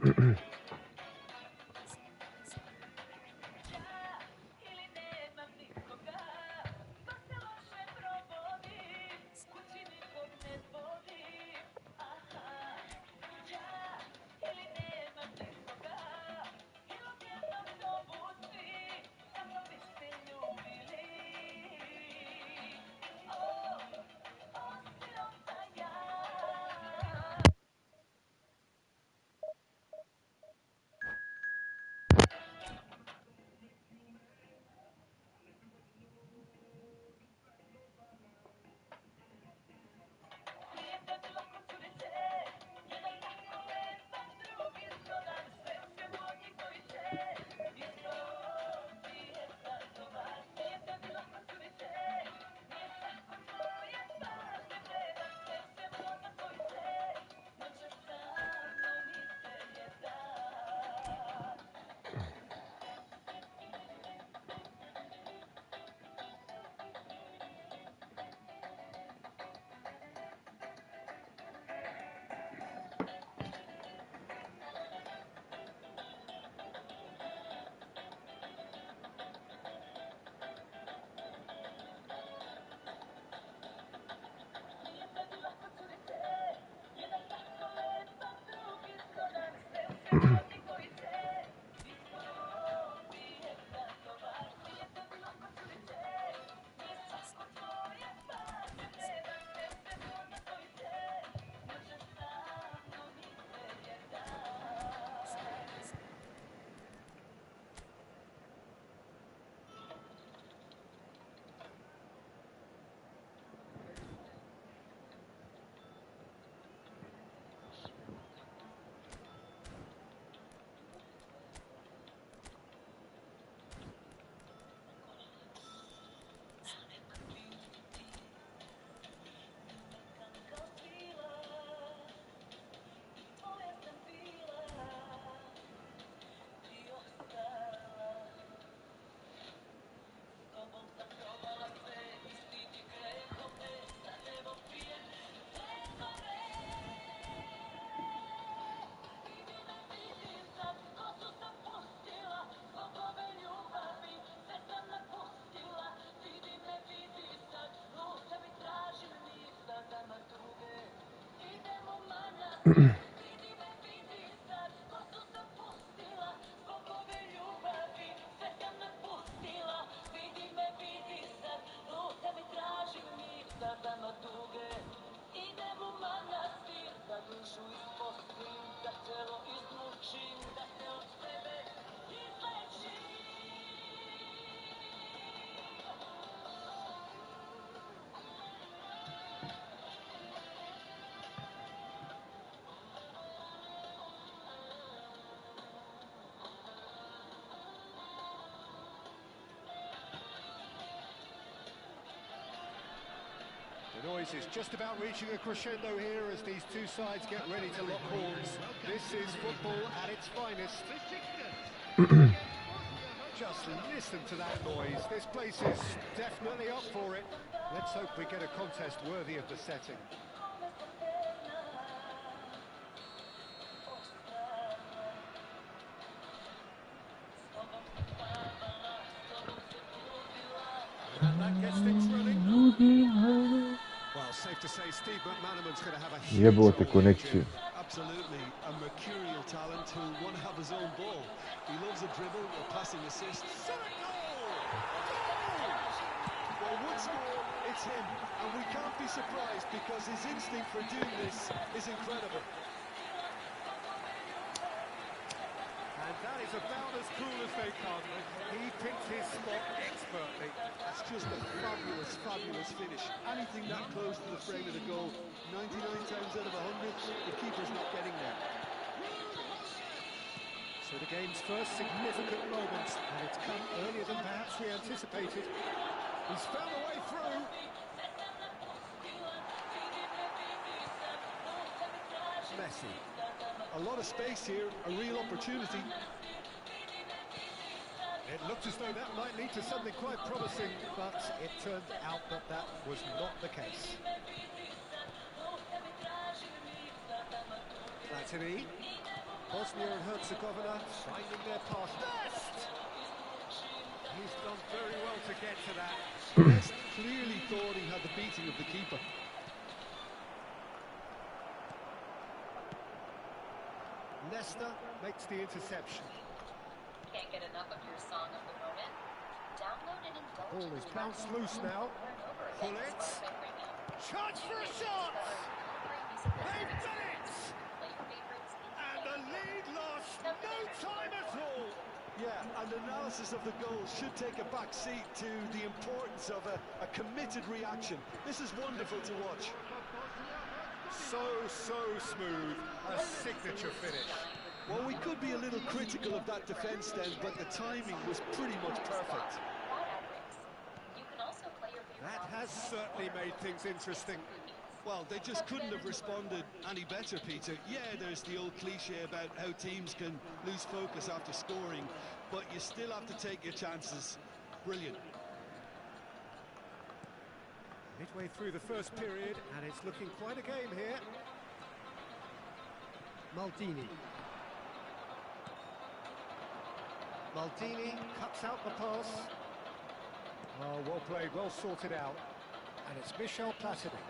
The noise is just about reaching a crescendo here as these two sides get ready to lock horns. This is football at its finest. Just listen to that noise. This place is definitely up for it. Let's hope we get a contest worthy of the setting. And that gets things running. Well, safe to say Steve McManaman's going to have a huge Jebote role in konekciju. it. Absolutely, a mercurial talent who'll want to have his own ball. He loves a dribble, a passing assist. Well, once more, it's him, and we can't be surprised because his instinct for doing this is incredible. And that is about as cool as they come. He picked his spot expertly. That's just a fabulous, fabulous finish. Anything that close to the frame of the goal, 99 times out of 100, the keeper's not getting there. So the game's first significant moment, and it's come earlier than perhaps we anticipated. He's found a way through. Messi. A lot of space here, a real opportunity. It looked as though that might lead to something quite promising, but it turned out that that was not the case. Platini. Bosnia and Herzegovina finding their path. Best! He's done very well to get to that. Best clearly thought he had the beating of the keeper. Leicester makes the interception. Can't get enough of your song of the moment? Download and indulge. Ball is bounced loose now. Pull it. Chance for a shot! They've done it! And the lead lost no time at all. Yeah, and analysis of the goal should take a back seat to the importance of a committed reaction. This is wonderful to watch. So smooth, a signature finish. Well, we could be a little critical of that defence then, but the timing was pretty much perfect. That has certainly made things interesting. Well, they just couldn't have responded any better, Peter. Yeah, there's the old cliche about how teams can lose focus after scoring, but you still have to take your chances. Brilliant. Midway through the first period, and it's looking quite a game here. Maldini cuts out the pass. Oh, well played, well sorted out. And it's Michel Platini.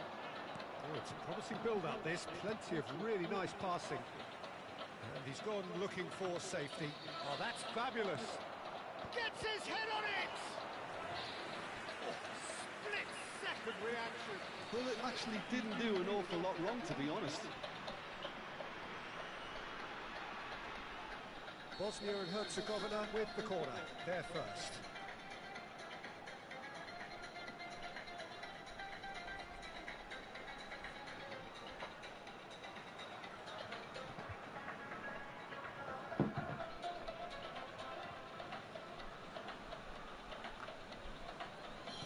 Oh, it's a promising build-up, this. Plenty of really nice passing. And he's gone looking for safety. Oh, that's fabulous. Gets his head on it! Oh, split-second reaction. Well, it actually didn't do an awful lot wrong, to be honest. Bosnia and Herzegovina with the corner. They're first.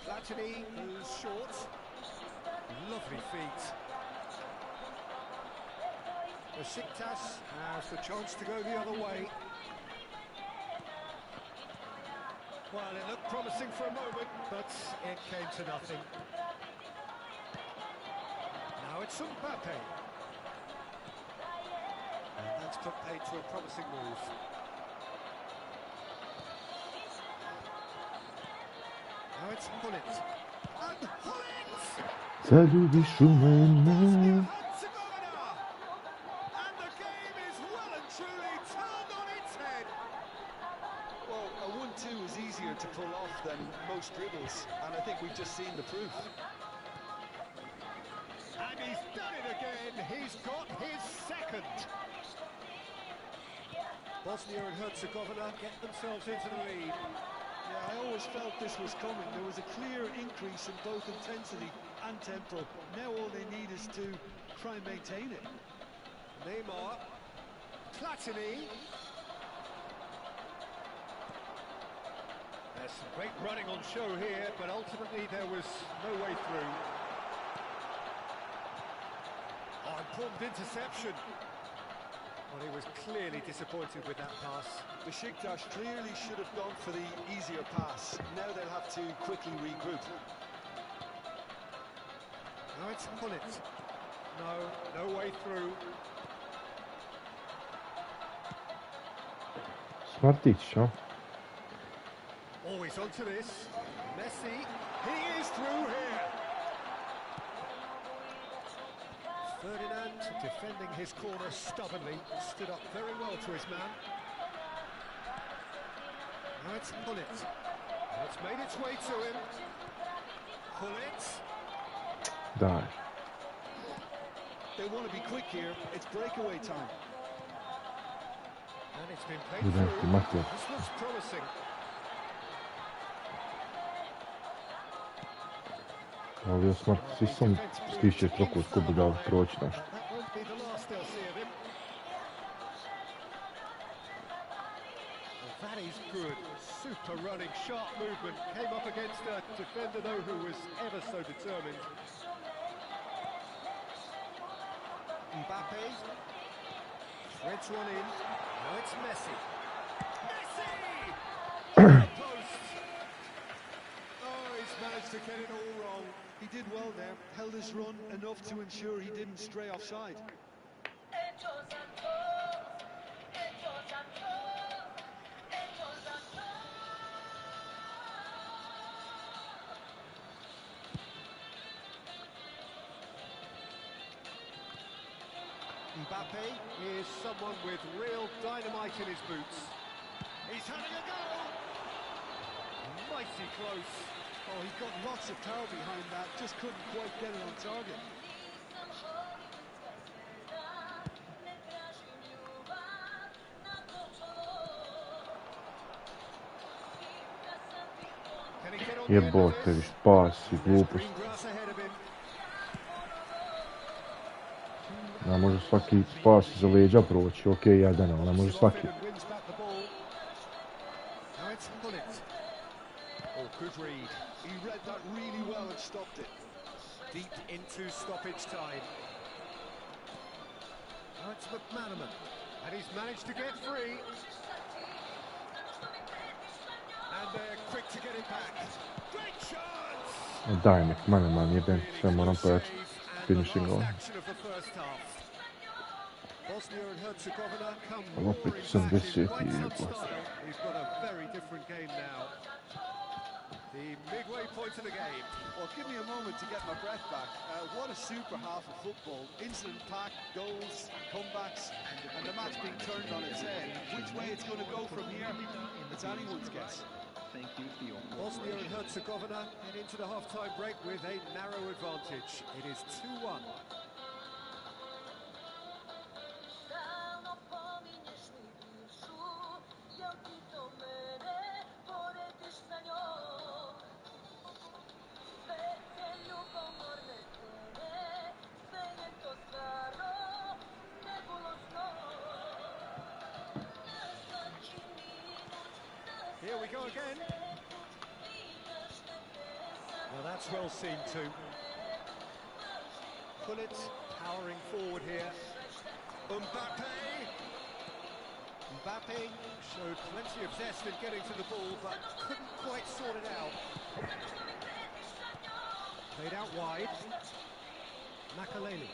Platini goes short. Lovely feet. Besiktas has the chance to go the other way. Well, it looked promising for a moment, but it came to nothing. Now it's Mbappe. And that's put paid to a promising move. Now it's Hullet. And Hullet! Залюбишь у меня. And the game is well and truly turned on its head. Well, a 1-2 is easier to pull off than most dribbles, and I think we've just seen the proof. And he's done it again. He's got his second. Bosnia and Herzegovina get themselves into the lead. Yeah, I always felt this was coming. There was a clear increase in both intensity and tempo. Now all they need is to try and maintain it. Neymar. Platini. There's some great running on show here, but ultimately there was no way through. Oh, important interception. Well, he was clearly disappointed with that pass. Besiktas clearly should have gone for the easier pass. Now they'll have to quickly regroup. Now it's Hullet. No way through. Смотрите, что? Always onto this. Messi. He is through here. Ferdinand defending his corner stubbornly, stood up very well to his man. Now it's Hullet. It's made its way to him. Hullet. Да. They want to be quick here. It's breakaway time. And it's been played Güzel through. maç yap. This looks promising. Ali Osman svi sam stiže trochu skup dal proći naš. That won't be the last they'll see of him. Well, that is good. Super running, sharp movement. Came up against a defender, though, who was ever so determined. Mbappe. Threads one in. Now it's Messi. Messi! Post. Oh, he's managed to get it all wrong. He did well there, held his run enough to ensure he didn't stray offside. Mbappe is someone with real dynamite in his boots. He's having a go! Mighty close. Oh, he got lots of power behind that, just couldn't quite get it on target. Can he get on the end of Jebote, this? spasi, There's glupost. green grass ahead of him. Ne može svaki spas za leđa proći, ok, jedan, ali ne može svaki. And wins back the ball. Now it's Bullet. Oh, good read. He read that really well and stopped it. Deep into stoppage time. Now it's McManaman. And he's managed to get free. And they're quick to get it back. Great chance! Daj McManaman, jeben, sve moram pojačati. Finishing goal. Bosnia and Herzegovina come Opet roaring sam back in deseti quite some jebote. style. We've got a very different game now. The midway point of the game. Well, give me a moment to get my breath back. What a super half of football. Incident-packed goals, comebacks, and the match being turned on its head. Which way it's going to go from here, it's anyone's guess. Bosnia and Herzegovina head into the half-time break with a narrow advantage. It is 2-1. Here we go again. Well, that's well seen too. Bullet powering forward here. Mbappe! Mbappe showed plenty of zest in getting to the ball, but couldn't quite sort it out. Played out wide. Makaleli.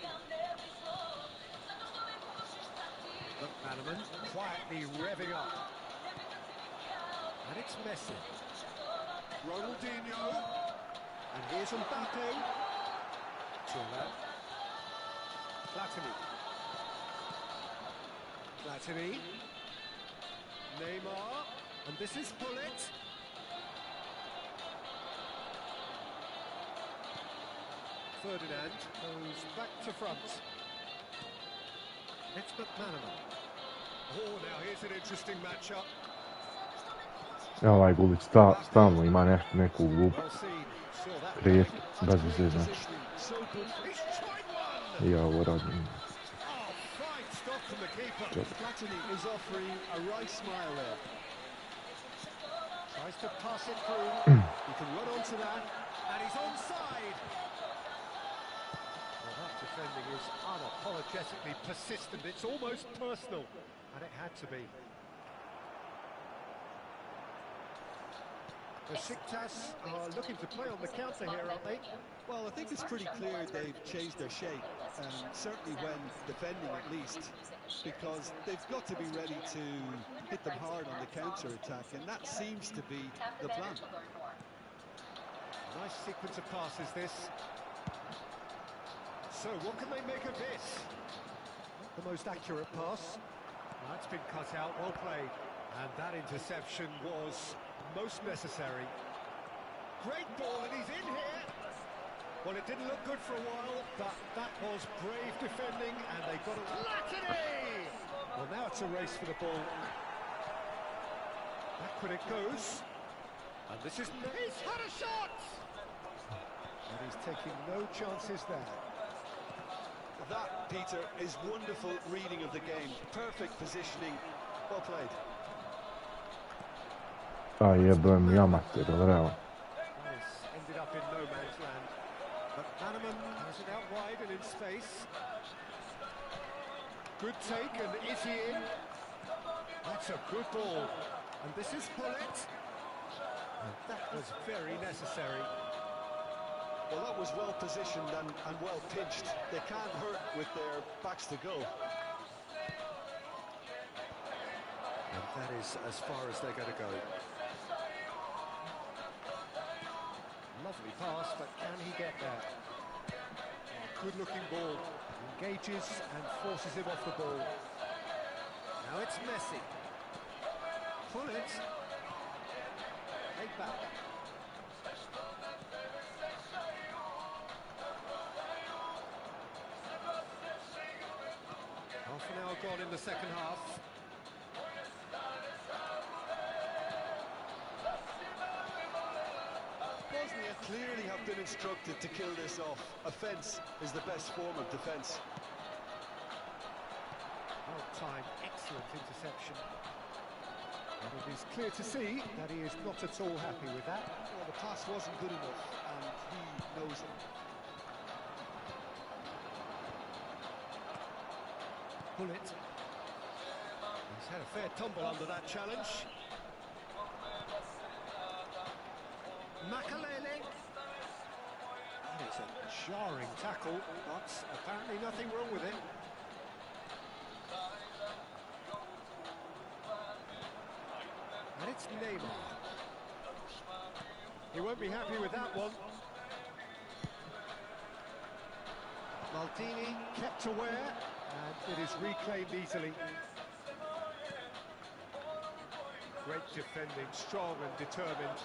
McManaman quietly revving up. And it's Messi. Ronaldinho. And here's Mbappe. Tilla. Platini. Neymar. And this is Bullet. Ferdinand goes back to front. It's McManaman. Oh, now here's an interesting matchup. Ovaj Gulić stalno ima neku prijetnju, bez veze znači. I ja ovo radim. Platini is offering a right smile there. Tries to pass it through. He can run onto that, and he's onside. Well, that defending is unapologetically persistent. It's almost personal, and it had to be. Besiktas are looking to play on the counter here, aren't they? Well, I think it's pretty clear they've changed their shape, certainly when defending at least, because they've got to be ready to hit them hard on the counter-attack, and that seems to be the plan. Nice sequence of passes, this. So, what can they make of this? Not the most accurate pass. That's been cut out, well played. And that interception was most necessary. Great ball, and he's in here. Well, it didn't look good for a while, but that was brave defending, and they got it. Platini! Well, now it's a race for the ball. Back when it goes. And this is... He's had a shot! And he's taking no chances there. That, Peter, is wonderful reading of the game. Perfect positioning. Well played. Aj jebem, amater, realno. Ended up in no man's land. But McManaman has it out wide and in space. Good take, and is he in? That's a good ball. And this is Bullet. And that was very necessary. Well, that was well positioned and well pitched. They can't hurt with their backs to go. And that is as far as they're going to go. Lovely pass, but can he get there? Oh, good-looking ball. Engages and forces him off the ball. Now it's Messi. Pull it. Take back. Half an hour gone in the second half. Bosnia clearly have been instructed to kill this off. Offence is the best form of defence. Well-timed, excellent interception. And it is clear to see that he is not at all happy with that. Well, the pass wasn't good enough, and he knows it. Pull it. He's had a fair tumble under that challenge. Makalele. That is a jarring tackle, but apparently nothing wrong with it. And it's Neymar. He won't be happy with that one. Maldini kept aware, and it is reclaimed easily. Great defending, strong and determined.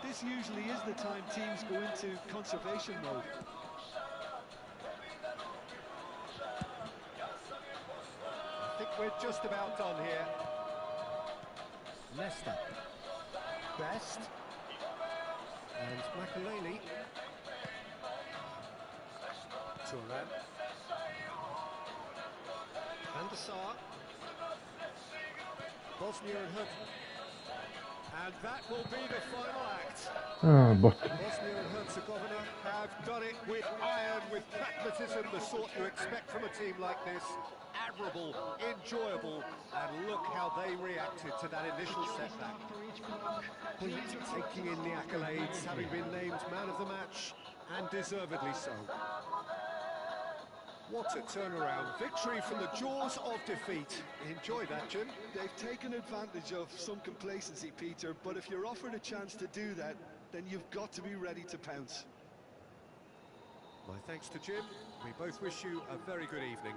This usually is the time teams go into conservation mode. I think we're just about done here. Leicester. Best. And Makalele. Turan. Van der Sar. Bosnia and Herzegovina. And that will be the final act. But Bosnia and Herzegovina have done it with iron, with pragmatism, the sort you expect from a team like this. Admirable, enjoyable, and look how they reacted to that initial setback. Taking in the accolades, having been named man of the match, and deservedly so. What a turnaround. Victory from the jaws of defeat. Enjoy that, Jim. They've taken advantage of some complacency, Peter, but if you're offered a chance to do that, then you've got to be ready to pounce. My thanks to Jim. We both wish you a very good evening.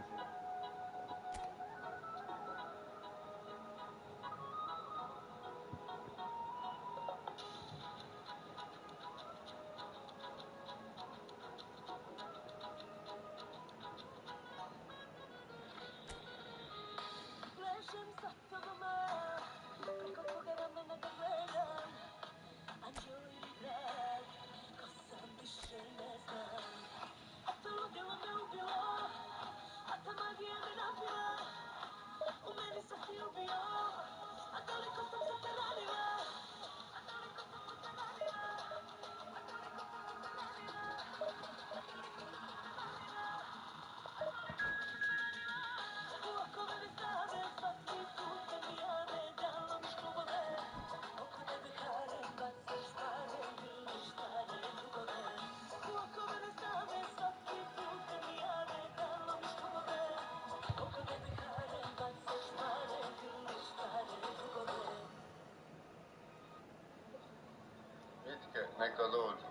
Neka dođu.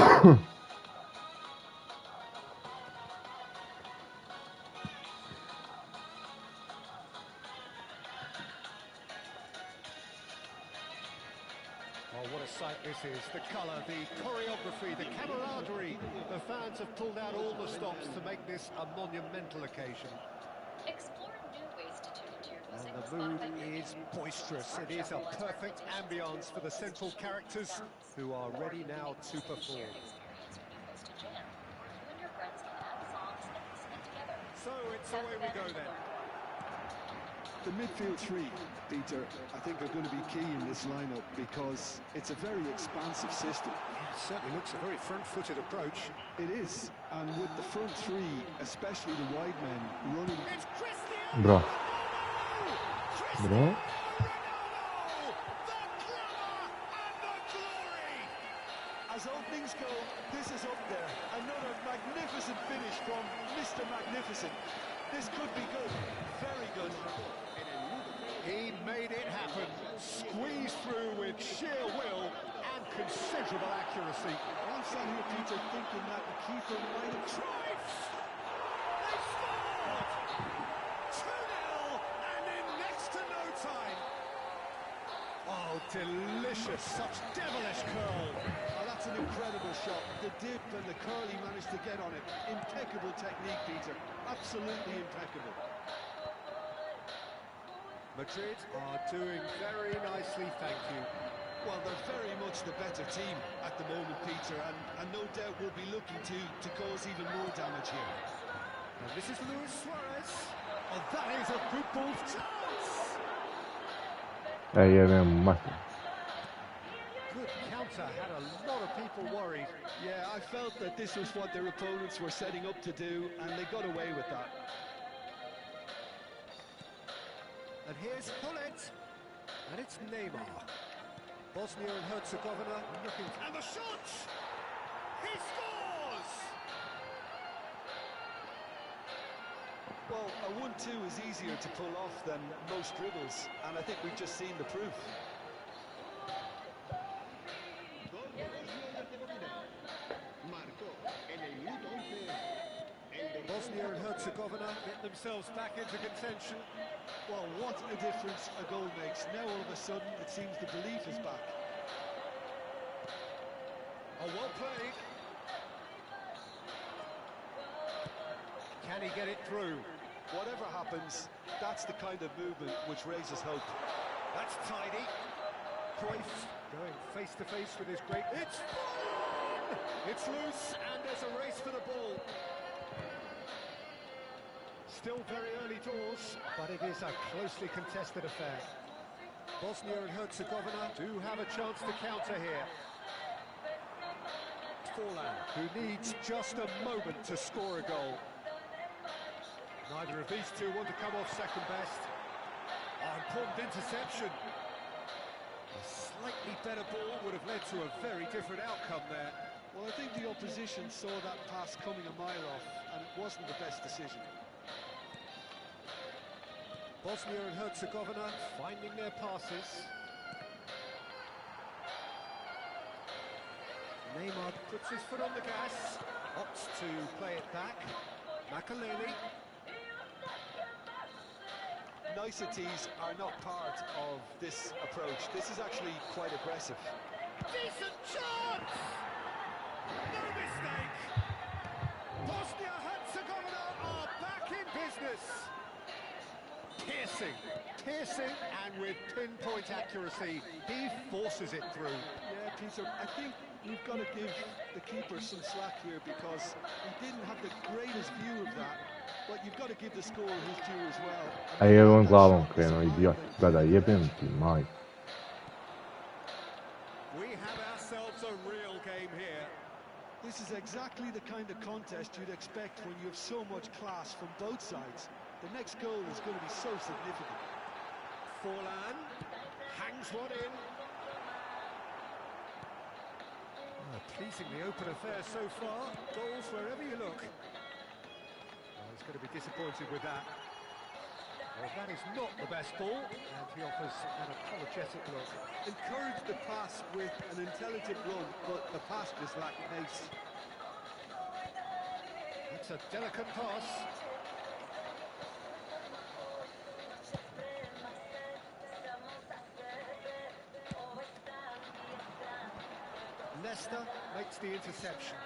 Oh, what a sight this is. The colour, the choreography, the camaraderie. The fans have pulled out all the stops to make this a monumental occasion. Explore new ways to tune into your music. And the mood is boisterous. It is a perfect ambience for the central characters who are ready now to perform. Experience when you host a jam, where you and your friends can add songs and listen in together. So it's away we go then. The midfield three, Peter, I think are going to be key in this lineup because it's a very expansive system. Yeah, it certainly looks a very front-footed approach. It is, and with the front three, especially the wide men, running... It's Cristiano! Bro. Cristiano Bro. Ronaldo! The glamour and the glory! As openings go, this is up there. Another magnificent finish from Mr. Magnificent. This could be good, very good. He made it happen, squeezed through with sheer will and considerable accuracy. I'm sat here, Peter, thinking that the keeper might have tried. They scored! 2-0 and in next to no time. Oh, delicious, such devilish curl. Oh, that's an incredible shot. The dip and the curl he managed to get on it. Impeccable technique, Peter. Absolutely impeccable. Madrid are doing very nicely, thank you. Well, they're very much the better team at the moment, Peter, and no doubt will be looking to cause even more damage here. And this is Luis Suarez. Oh, that is a good ball chance! Good counter, had a lot of people worried. Yeah, I felt that this was what their opponents were setting up to do, and they got away with that. And here's Hullet, and it's Neymar. Bosnia and Herzegovina looking, and the shot! He scores! Well, a 1-2 is easier to pull off than most dribbles, and I think we've just seen the proof. Bosnia and Herzegovina get themselves back into contention. Well, what a difference a goal makes. Now all of a sudden it seems the belief is back. Oh, well played. Can he get it through? Whatever happens, that's the kind of movement which raises hope. That's tidy. Cruyff going face to face with his great... It's fun! It's loose and there's a race for the ball. Still very early doors, but it is a closely contested affair. Bosnia and Herzegovina do have a chance to counter here. Forlan, who needs just a moment to score a goal. Neither of these two want to come off second best. Oh, important interception. A slightly better ball would have led to a very different outcome there. Well, I think the opposition saw that pass coming a mile off, and it wasn't the best decision. Bosnia and Herzegovina finding their passes. Neymar puts his foot on the gas, opts to play it back. Makaleli. Niceties are not part of this approach. This is actually quite aggressive. Decent chance! No mistake! Bosnia-Herzegovina are back in business. Piercing, and with pinpoint accuracy, he forces it through. Yeah, Peter, I think we've got to give the keeper some slack here because he didn't have the greatest view of that, but you've got to give the scorer his due as well. A je on glavom krenuo, idiot. Gledaj, jebem ti, maj. We have ourselves a real game here. This is exactly the kind of contest you'd expect when you have so much class from both sides. The next goal is going to be so significant. Forlan hangs one in. Pleasingly open affair so far. Goals wherever you look. Oh, he's going to be disappointed with that. Well, that is not the best ball, and he offers an apologetic look. Encourage the pass with an intelligent run, but the pass just lacked pace. It's a delicate pass. Leicester makes the interception.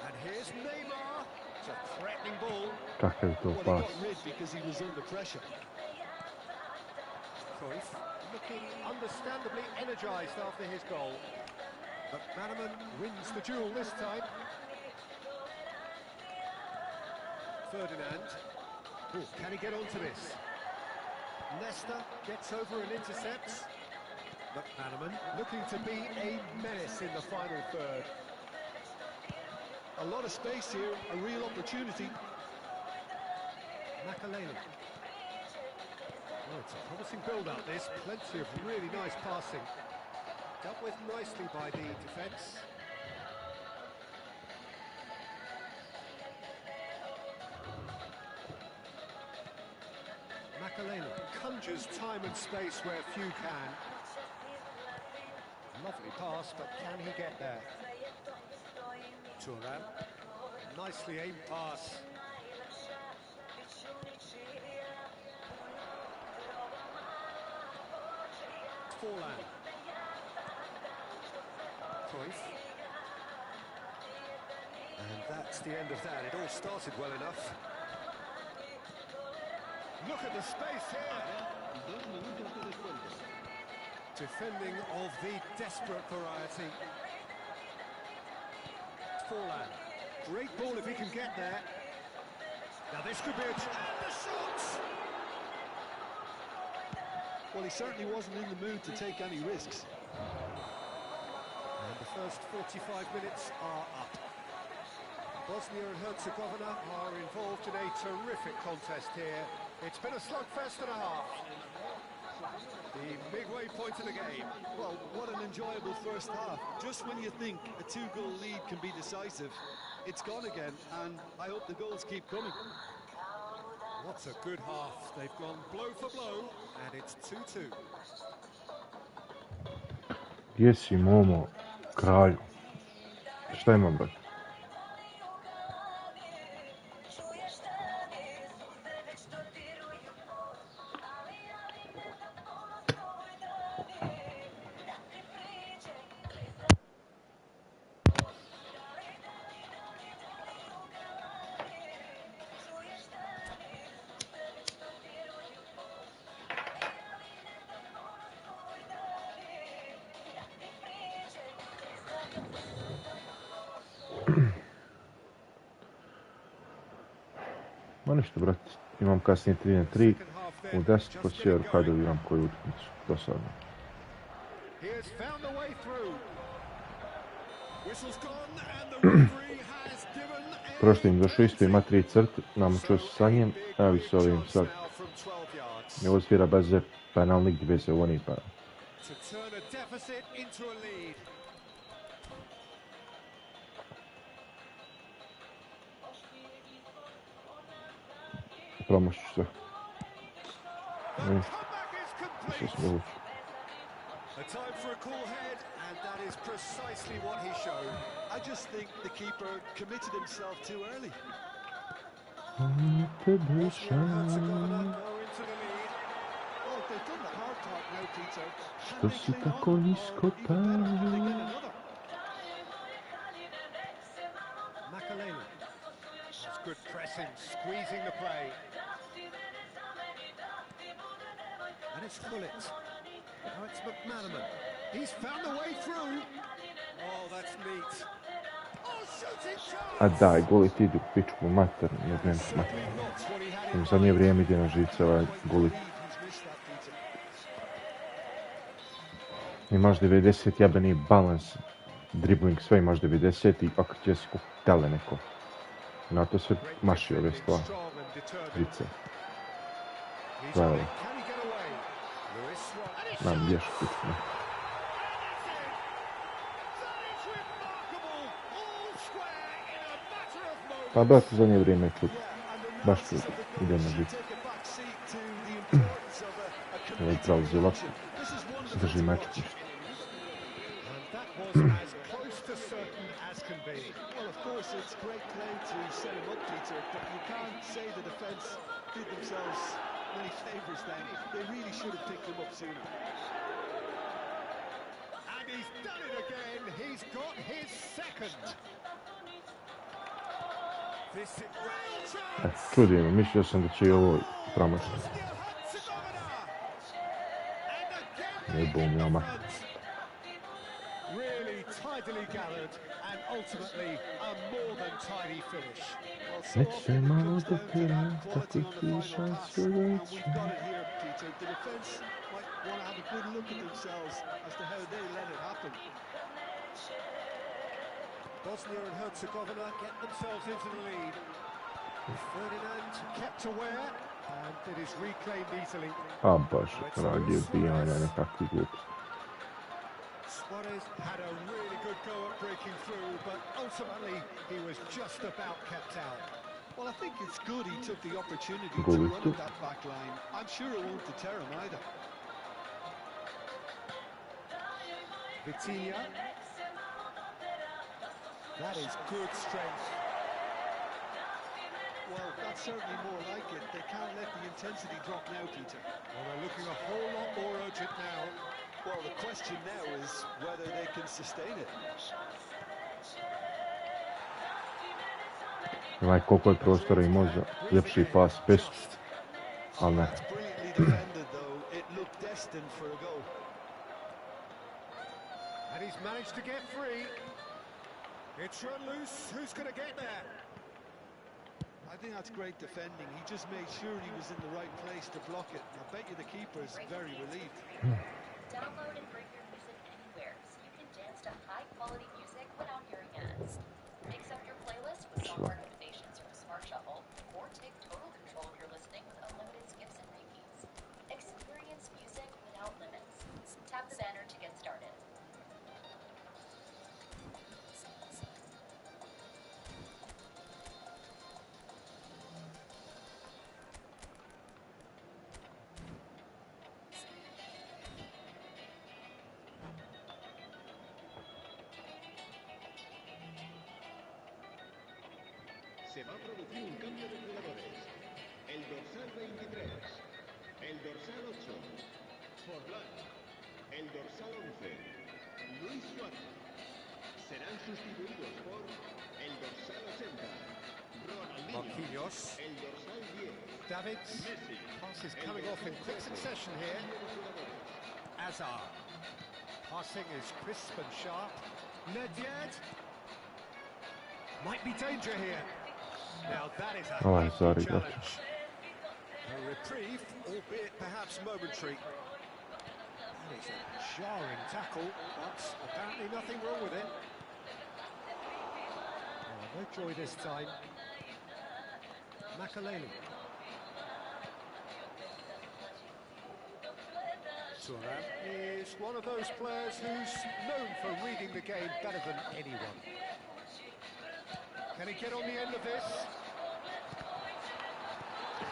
And here's Neymar. It's a threatening ball. Kakav je to Well, he pas. got rid because he was under pressure. Cruyff looking understandably energised after his goal. But McManaman wins the duel this time. Ferdinand. Oh, can he get onto this? Leicester gets over and intercepts. McManaman looking to be a menace in the final third. A lot of space here, a real opportunity. Makaleli. Oh, it's a promising build-up, this. Plenty of really nice passing. Dealt with nicely by the defence. Makaleli conjures time and space where few can. Lovely pass, but can he get there? Thuram. Nicely aimed pass. Forlan. Cruyff. And that's the end of that. It all started well enough. Look at the space here. Defending of the desperate variety. Forlan. Great ball if he can get there. Now this could be a... And the shots! Well, he certainly wasn't in the mood to take any risks. And the first 45 minutes are up. Bosnia and Herzegovina are involved in a terrific contest here. It's been a slugfest and a half. The midway point of the game. Well, what an enjoyable first half. Just when you think a two-goal lead can be decisive, it's gone again, and I hope the goals keep coming. What a good half. They've gone blow for blow, and it's 2-2. Gdje si, Momo, kralju? Šta imam, brate? Ma ništa, brate, imam kasnije 3-3, u 10 po sjeveru, hajde igram koju utakmicu, dosadno. Prošli im došao isto, ima 3 crte, namučio se sa njim, evo s ovim sad. I ovo svira bez penalnik gdje se ovo nije penal. Promašiš sve. Što se moguće. A time for a cool head, and that is precisely what he showed. I just think the keeper committed himself too early. Bosnia and Herzegovina go into the lead. Oh, they've done the hard part now, Peter. Što si tako nisko pali? Makaleli. That's good pressing, squeezing the play. And it's Gullit. Now it's McManaman. He's found a way through. Oh, that's neat. Oh, shooting chance! A daj, Gullit ide u pičku mater, jednem mater. U zadnje vrijeme ide na žice ovaj Gullit. Imaš 90 jebeni balans, dribbling, sve imaš 90 i ako će se tele neko. Na to sve maši ove stvari. Žice. Hvala. Nam bješ pičku. Pa brate, zadnje vrijeme je čudo. Baš čudo. Ide na žice. Ovo prelazi ovako. Drži meč. And that was as close to certain as can be. Well, of course, it's great play to set him up, Peter, but you can't say the defence did themselves many favours then. They really should have picked him up sooner. And he's done it again. He's got his second. This is real chance. Čudim, mislio sam da će i ovo promašiti. Ne bom jama. Really tidily gathered and ultimately a more than tidy finish. Nek se malo dopira, tako ti šansu veći. We've got it here, Peter. The defence might want to have a good look at themselves as to how they let it happen. Bosnia and Herzegovina get themselves into the lead. Ferdinand kept aware and it is reclaimed easily. A baš radi odbijanja nekakvi glupi. Suarez had a really good go at breaking through, but ultimately he was just about kept out. Well, I think it's good he took the opportunity to run at that back line. I'm sure it won't deter him either. Vitinha. That is good strength. Well, that's certainly more like it. They can't let the intensity drop now, Peter. Well, they're looking a whole lot more urgent now. Well, the question now is whether they can sustain it. Ovaj koliko je prostora imao za ljepši pas, best. Ali ne. That's brilliantly defended, though. It looked destined for a goal. And he's managed to get free. It's run loose. Who's going to get there? I think that's great defending. He just made sure he was in the right place to block it. I bet you the keeper is very relieved. Download and bring your music anywhere so you can dance to high-quality music without hearing ads. Accept your playlist with song recommendations from Smart Shuffle, or take total control of your listening with unlimited skips and repeats. Experience music without limits. Tap the banner to get started. Se va a producir un cambio de jugadores. El dorsal 23, el dorsal 8, Forlán, el dorsal 11, Luis Suárez. Serán sustituidos por el dorsal 80, Ronaldinho, Marquinhos. el dorsal 10, Davids. Messi. Passes coming off in quick succession here. Hazard. Passing is crisp and sharp. Nedved. Might be danger here. Now that is a hefty challenge. A reprieve, albeit perhaps momentary. That is a jarring tackle, but apparently nothing wrong with it. Oh, no joy this time. Makaleli. Thuram is one of those players who's known for reading the game better than anyone. Can he get on the end of this?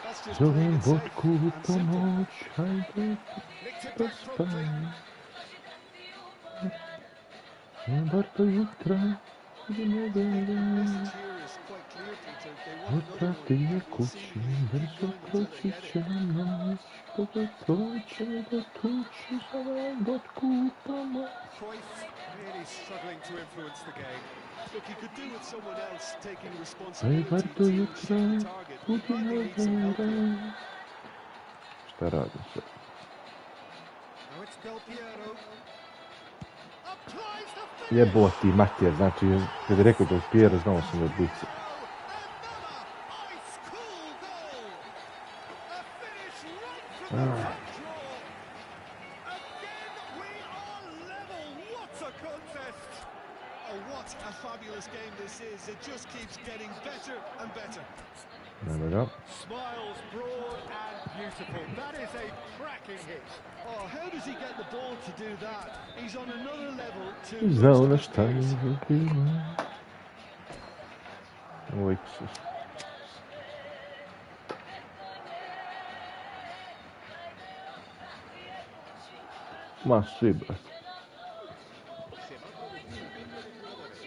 That's just Zovem plain and safe vodku and simple. pomoć, hajde, Nicked it back promptly. warto jutra, idemo The dalej. message here is quite clear, Peter. They want another Otrati one. je And we'll see kući, if they brzo keep going until proći they get će it. noć, pogotovo će do tući, zovem vodku pomoć. Cruyff really struggling to influence the game. Look, he could do with someone else taking Aj, responsibility warto to jutra, shoot the target. He budemo might need some help here. dalej. Šta radi se? Now it's Del Piero. Applies the finish. Jeboti Matija, znači, kad je rekao Del Piero, znao sam da je blicu. Another ice cool goal. A finish right from the top draw. Again, we are level. What a contest. Oh, what a fabulous game this is. It just keeps getting better and better. Nema ga. Smiles broad and beautiful. That is a cracking hit. Oh, how does he get the ball to do that? He's on another level to Znao na most of šta his je peers. bilo. Uvijek se. Ma svi, brate. Se va a producir un cambio de jugadores.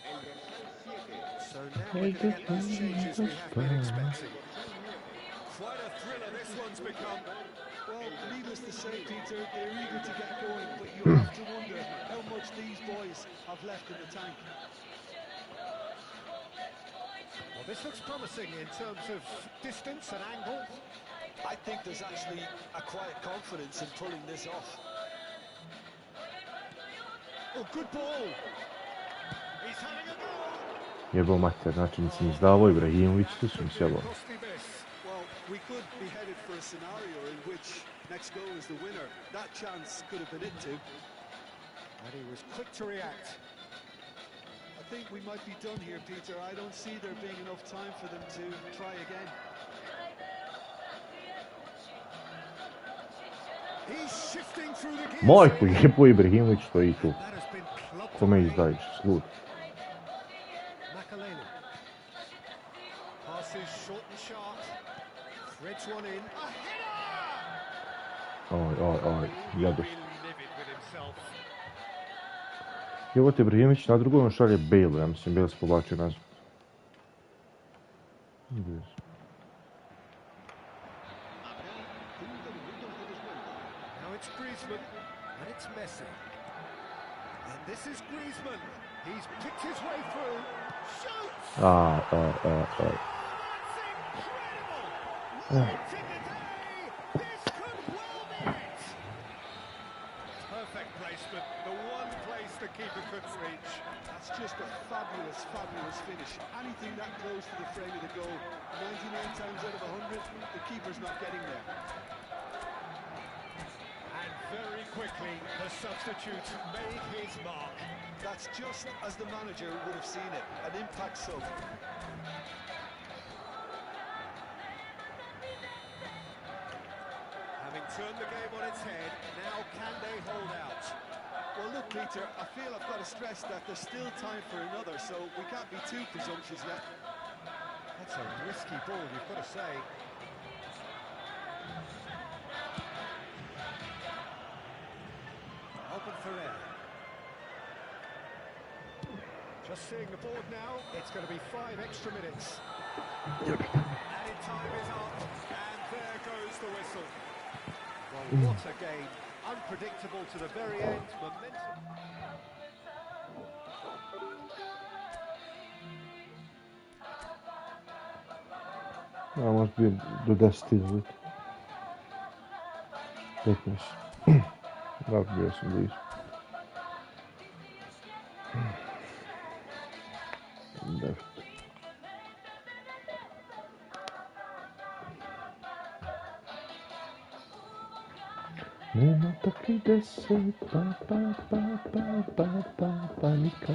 El dorsal 7. So now we're going to get those changes we have been expecting. Dorsal 9. Quite a thriller this one's become. Well, needless to say, Peter, they're eager to get going, but you have to wonder how much these boys have left in the tank. Well, this looks promising in terms of distance and angle. I think there's actually a quiet confidence in pulling this off. Oh, good ball. He's having a go. Jebo mater, znači mislim izdavao Ibrahimović, tu su mi sjebao. Costly miss. Well, we could be headed for a scenario in which next goal is the winner. That chance could have been it too. And he was quick to react. I think we might be done here, Peter. I don't see there being enough time for them to try again. He's shifting through the gears. Majku jebo Ibrahimović stoji tu. That has been clubbed Kome away. izdaješ, slud. Makaleli. Passes short and sharp. Threads one in. A header! Oj, jadoš. Really livid with himself. Evo te Ibrahimović na drugom on šalje Bale, ja mislim Bale se povlačio nazad. Vidiš. Now it's Griezmann, and it's Messi. And this is Griezmann. He's picked his way through. Shoots! Aj. That's incredible! Right in the day! This could well be it! Perfect placement. The one place the keeper couldn't reach. That's just a fabulous, fabulous finish. Anything that close to the frame of the goal, 99 times out of 100, the keeper's not getting there. And very quickly, the substitute made his mark. That's just as the manager would have seen it, an impact sub. Having turned the game on its head, now can they hold out? Well, look, Peter, I feel I've got to stress that there's still time for another, so we can't be too presumptuous yet. That's a risky ball, you've got to say. Open Ferrer. Just seeing the board now, it's going to be 5 extra minutes. Added time is up, and there goes the whistle. Well, what a game. Unpredictable to the very end. Momentum. Ja, must be do 10 izleti. 15. Da, bio sam blizu. Nema takvih 10, panika.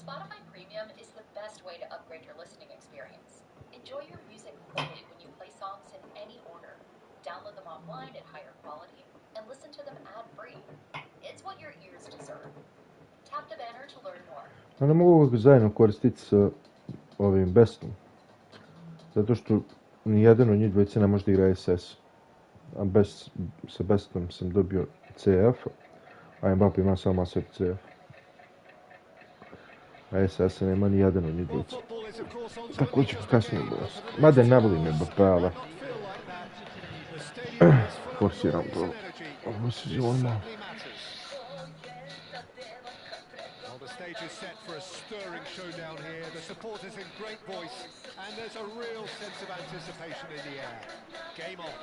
Spotify Premium is the best way to upgrade your listening experience. Enjoy your music fully when you play songs in any order. Download them offline at higher quality and listen to them ad-free. It's what your ears deserve. Tap the banner to learn more. A ne mogu ga zajedno koristiti sa ovim Bestom. Zato što nijedan od njih dvojice ne može da igra SS. A sa Bestom sam dobio CF, a Mbappé ima samo Master CF. A SS nema nijedan od njih dvojice. Tako ću kasnije bolesti. Mada ne volim Mbappé, ali forsiram gol. Ovo sezon malo. The stage is set for a stirring showdown here. The supporters in great voice, and there's a real sense of anticipation in the air. Game on.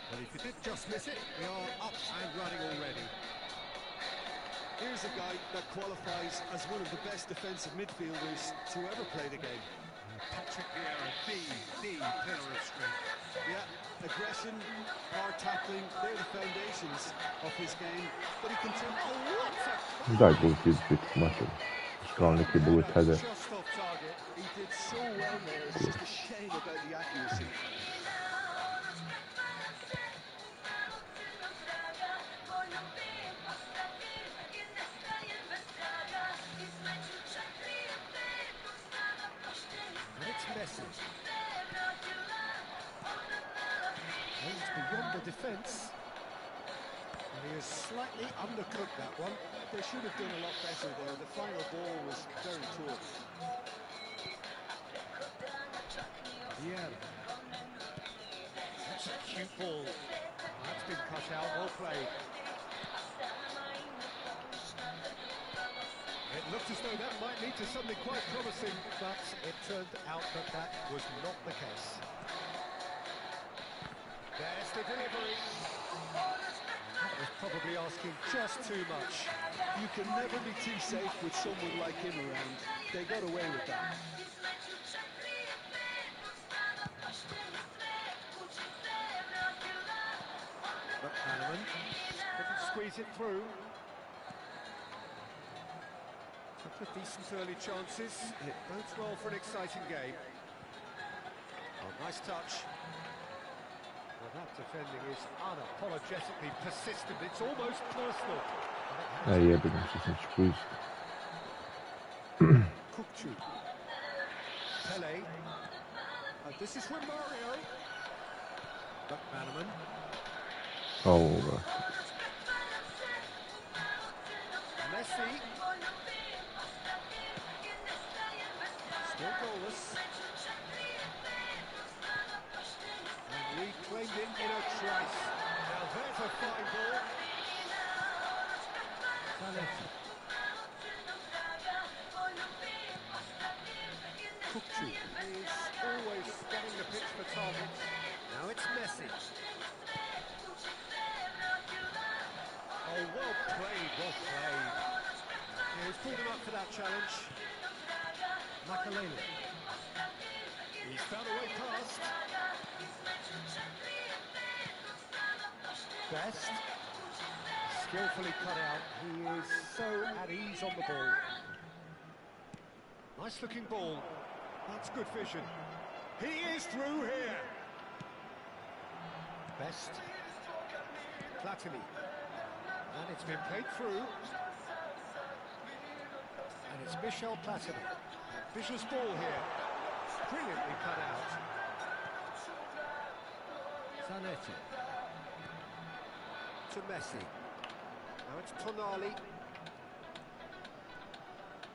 Well, if you did just miss it, we are up and running already. Here's a guy that qualifies as one of the best defensive midfielders to ever play the game. Patrick Vieira, the pillar of strength. Yeah, aggression, hard tackling, they're the foundations of his game. But he can turn... Oh, what a... Daj bulut izbit mačem. Kao neki bulut header. Just off target. He did so well there. It's just a shame about the accuracy. Aims beyond the defence. And he has slightly undercooked that one. They should have done a lot better there. The final ball was very poor. Yeah. That's a cute ball. That's been cut out, well played. It looked as though that might lead to something quite promising, but it turned out that that was not the case. There's the delivery. That was probably asking just too much. You can never be too safe with someone like him around. They got away with that. But Hanneman couldn't squeeze it through. Took the decent early chances. It bodes well for an exciting game. Oh, nice touch. Well, that defending is unapologetically persistent. It's almost personal. Jebiga što sam squeeze. Kukçu. Pele. This is from Mario. But Hanneman. Oh, Messi. Still goalless. And reclaimed it in a trice. Now there's a fine ball. Kukçu is always scanning the pitch for targets. Now it's Messi. Oh, well played, well played. Yeah, he's pulled him up for that challenge. Makalele. He's found a way past. Best. Skillfully cut out. He is so at ease on the ball. Nice looking ball. That's good vision. He is through here. Best. Platini. And it's been played through. And it's Michel Platini. Vicious ball here. Brilliantly cut out. Zanetti. To Messi. Now it's Tonali.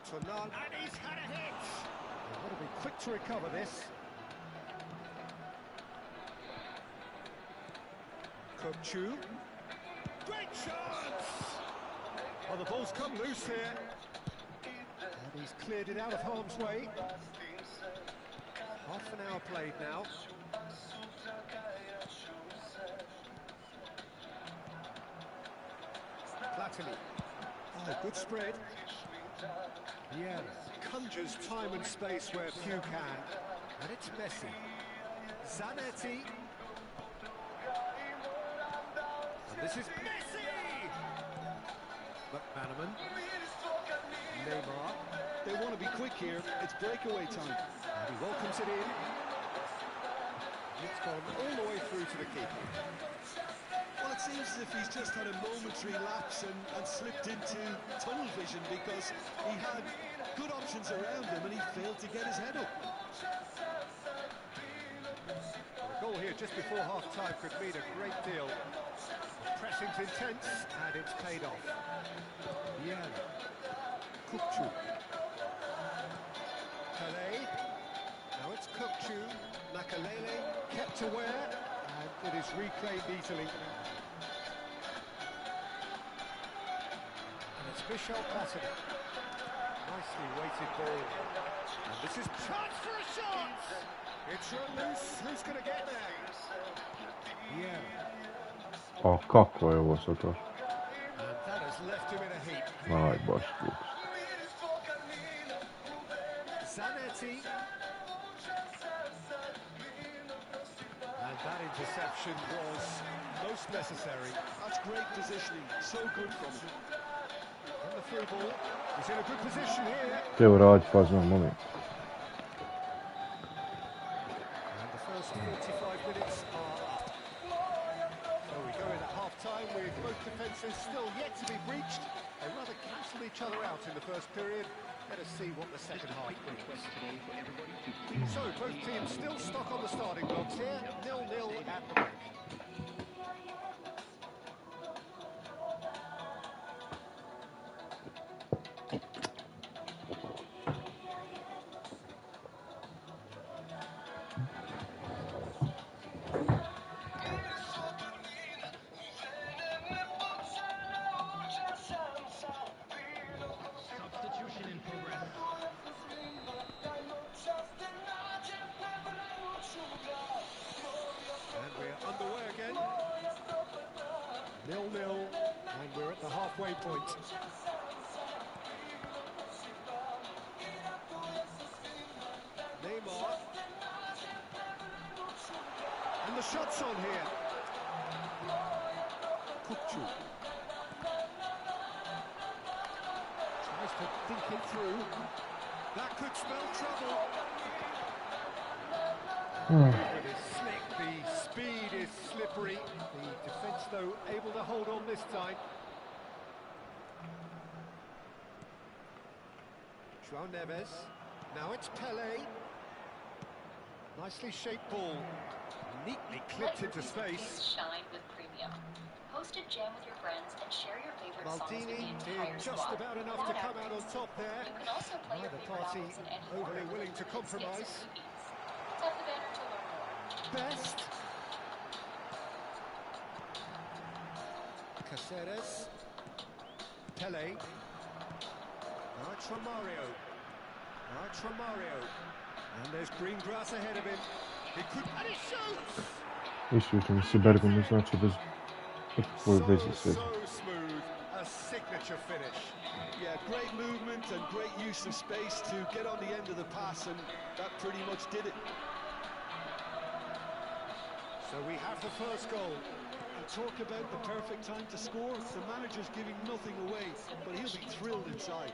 Tonali. And he's had a hit! They've got to be quick to recover this. Kukçu. Great chance! Well, the ball's come loose here. And he's cleared it out of harm's way. Half an hour played now. Platini. Oh, good spread. Yeah, conjures time and space where few can. And it's Messi. Zanetti. And this is Messi! McManaman. Neymar. They want to be quick here. It's breakaway time. And he welcomes it in. It's gone all the way through to the keeper. Well, it seems as if he's just had a momentary lapse and slipped into tunnel vision, because he had good options around him and he failed to get his head up. Well, a goal here just before half-time could mean a great deal. The pressing's intense and it's paid off. Yan. Kukcu. Kalei. Now it's Kukcu. Makalele kept aware and it is reclaimed easily. And it's Michel Platini. Nicely weighted ball. And this is chance for a shot! It's run loose. Who's going to get there? Yeah. A kako je ovo sad to? And that has left him in a heap. Aj, baš kuć. Zanetti. And that interception was most necessary. That's great positioning, so good from him. And the through ball. He's in a good position here. Treba raditi fazno moment. And the first 45 minutes are up. So we go in at half-time with both defences still yet to be breached. They rather cancelled each other out in the first period. Let us see what the second half brings. So both teams still stuck on the starting blocks here. 0-0 at the break. Substitution in progress. And we're underway again. 0-0, and we're at the halfway point. Neymar. And the shot's on here. Kukcu. Tries to think it through. That could spell trouble. It is slick, the speed is slippery. The defence, though, able to hold on this time. João Neves. Now it's Pelé. Nicely shaped ball. Neatly clipped into space. Shine with premium. Post a jam with your friends and share your favorite songs with Maldini the entire did just squad. about enough to come out on top there. You can also play your Neither favorite party albums in any overly order willing to with compromise. sticks and repeats. Tap the banner to learn more. Best. Caceres. Pelé. Now it's from Mario. Now it's from Mario. And there's green grass ahead of him. He could... And he shoots! Isključen si Bergom znači bez ikakve veze sve. So smooth. A signature finish. Yeah, great movement and great use of space to get on the end of the pass, and that pretty much did it. So we have the first goal. And talk about the perfect time to score. The manager's giving nothing away, but he'll be thrilled inside.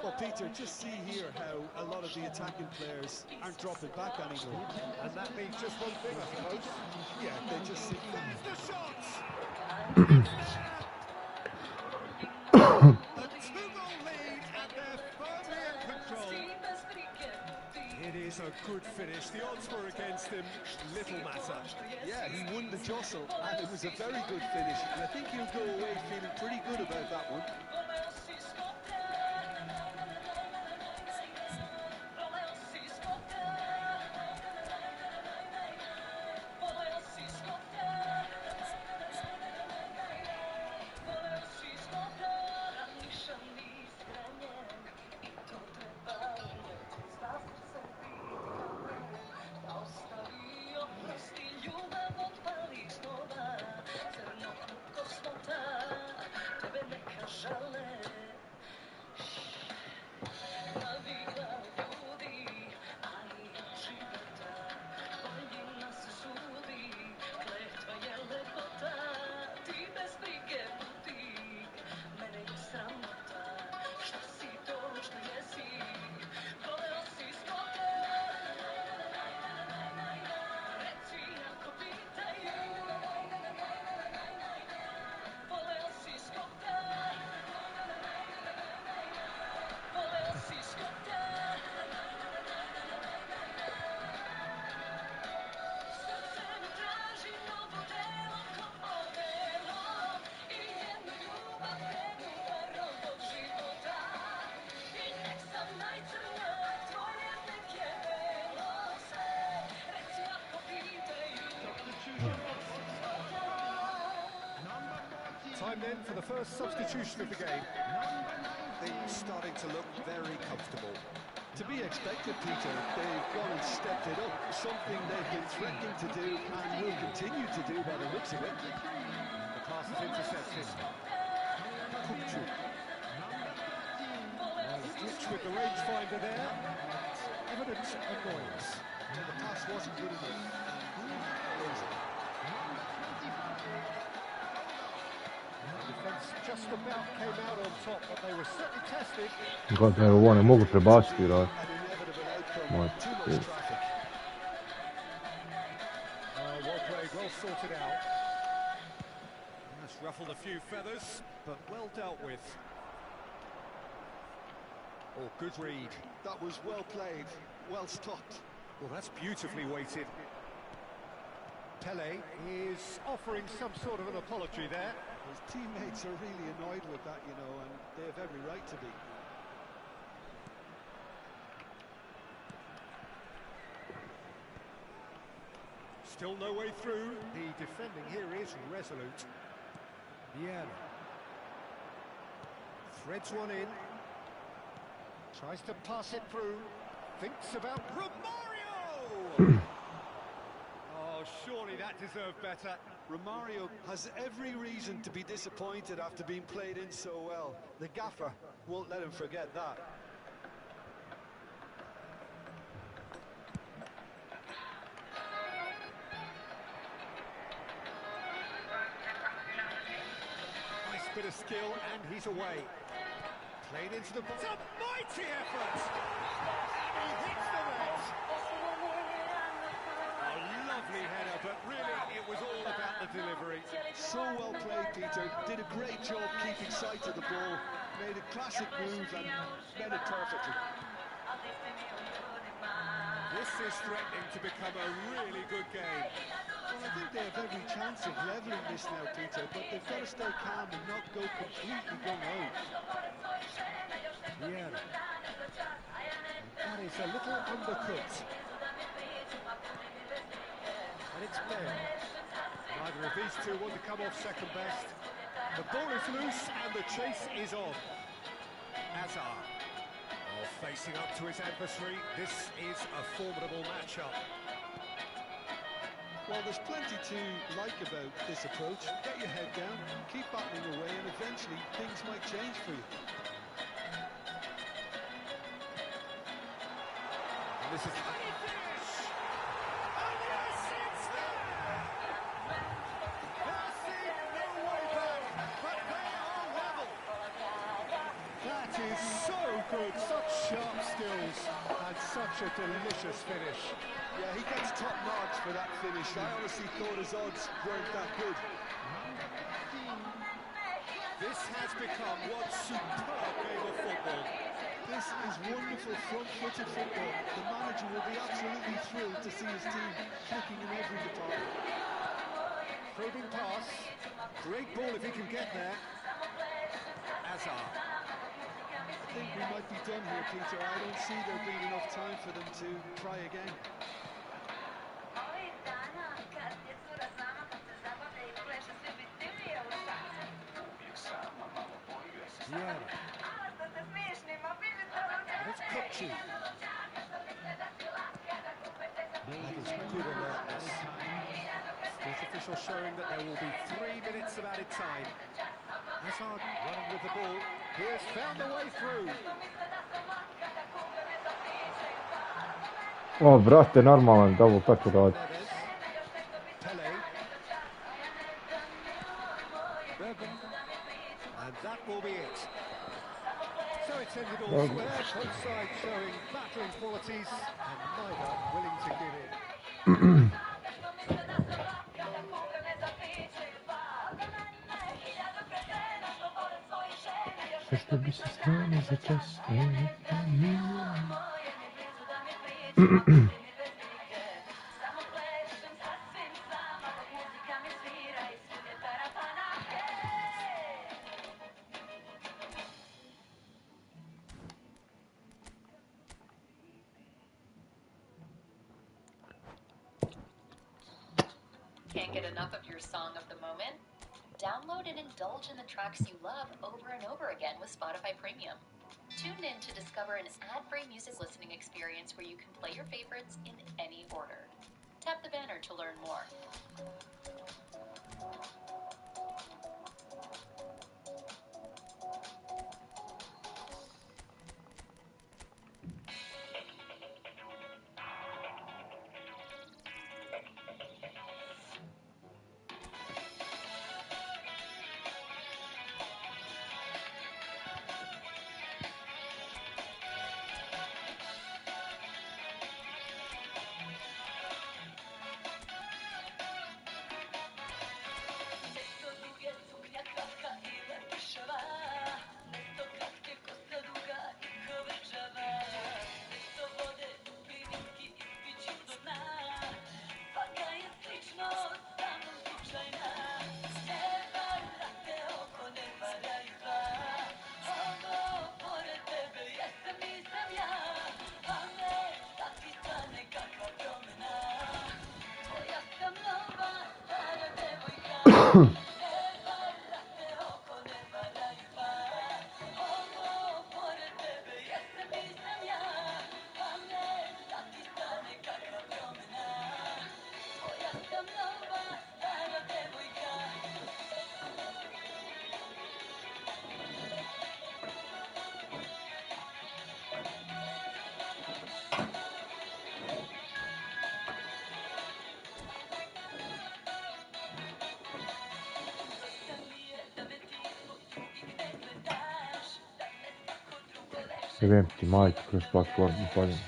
Well, Peter, just see here how a lot of the attacking players aren't dropping back anymore. And that means just one thing, I suppose. Yeah, they just see... There's the shots! A two-goal lead, and they're firmly in control. It is a good finish. The odds were against him. Little matter. Yeah, he won the jostle, and it was a very good finish. And I think he'll go away feeling pretty good about that one. Żale Time then for the first substitution of the game. Things starting to look very comfortable. To be expected, Peter. They've gone and stepped it up. Something they've been threatening to do and will continue to do by the looks of it. The pass is intercepted. Kupchu. Well, a glitch with the rangefinder there. Evidence annoyance. The pass wasn't good enough. The defence just about came out on top, but they were certainly tested. God, evo ovo ne mogu prebaciti, vjerojatno. An inevitable outcome. Moj, Too much je. traffic. Well played, well sorted out. That's ruffled a few feathers, but well dealt with. Oh, good read. That was well played, well stopped. Well, that's beautifully weighted. Pele is offering some sort of an apology there. His teammates are really annoyed with that, you know, and they have every right to be. Still no way through. The defending here is resolute. Yeah. Threads one in. Tries to pass it through. Thinks about Romario! Oh, surely that deserved better. Romario has every reason to be disappointed after being played in so well. The gaffer won't let him forget that. Nice bit of skill, and he's away. Played into the box. It's a mighty effort! He hits the net! A lovely header, but really it was all about the delivery. So well played, Peter. Did a great job keeping sight of the ball. Made a classic move and met it perfectly. This is threatening to become a really good game. Well, I think they have every chance of levelling this now, Peter, but they've got to stay calm and not go completely gung-ho. Yeah. That is a little undercooked. And it's Bale. Neither of these two want to come off second best. The ball is loose and the chase is on. Hazard. Oh, facing up to his adversary. This is a formidable matchup. Well, there's plenty to like about this approach. Get your head down, keep battling away, and eventually things might change for you. And this is the finish! And yes, it's there! There seemed no way back, but they are level. That is so good, such sharp skills, and such a delicious finish. Yeah, he gets top marks for that finish. I honestly thought his odds weren't that good. This has become one superb game of football. This is wonderful front-footed football. The manager will be absolutely thrilled to see his team clicking in every department. Probing pass. Great ball if he can get there. Hazard. I think we might be done here, Peter. I don't see there being enough time for them to try again. Yeah. It's Kupchu. That is good alertness. Sports official showing that there will be 3 minutes of added time. Hazard running with the ball. He has found the way through. O, brate, normalan double touch uradi. Pele. Bergman. And that will be it. So it's ended all square, both sides showing battling qualities and neither willing to give in. Zašto bi se strane za čas Can't get enough of your song of the moment? Download and indulge in the tracks you love over and over again with Spotify Premium. Tune in to discover an ad-free music listening experience where you can play your favorites in any order. Tap the banner to learn more. See empty mic kroz platformu paņem.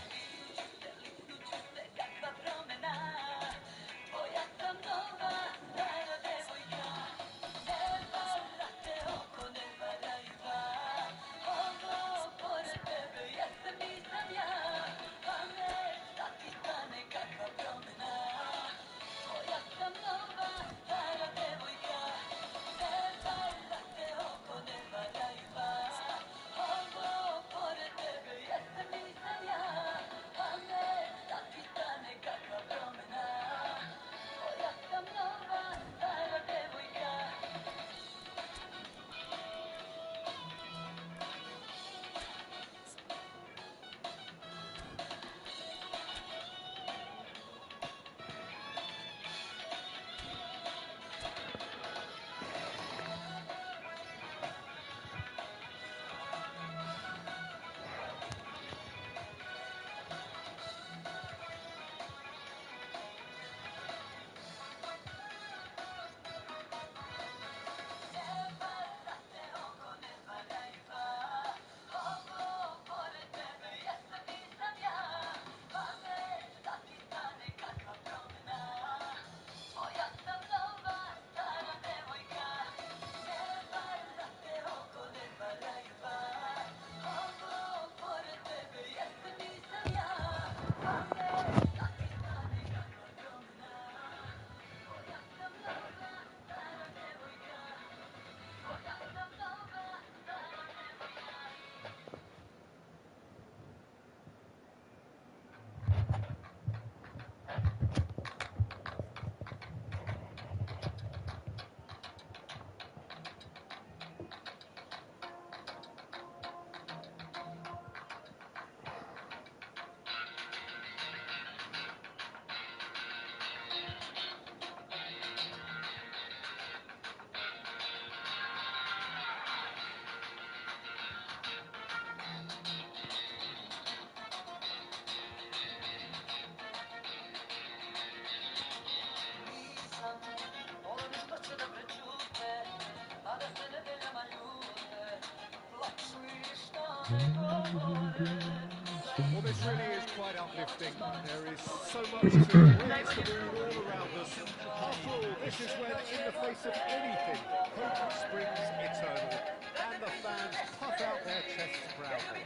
Well, this really is quite uplifting. There is so much to praise the mood all around us. After all, this is when, in the face of anything, hope springs eternal, and the fans puff out their chests proudly.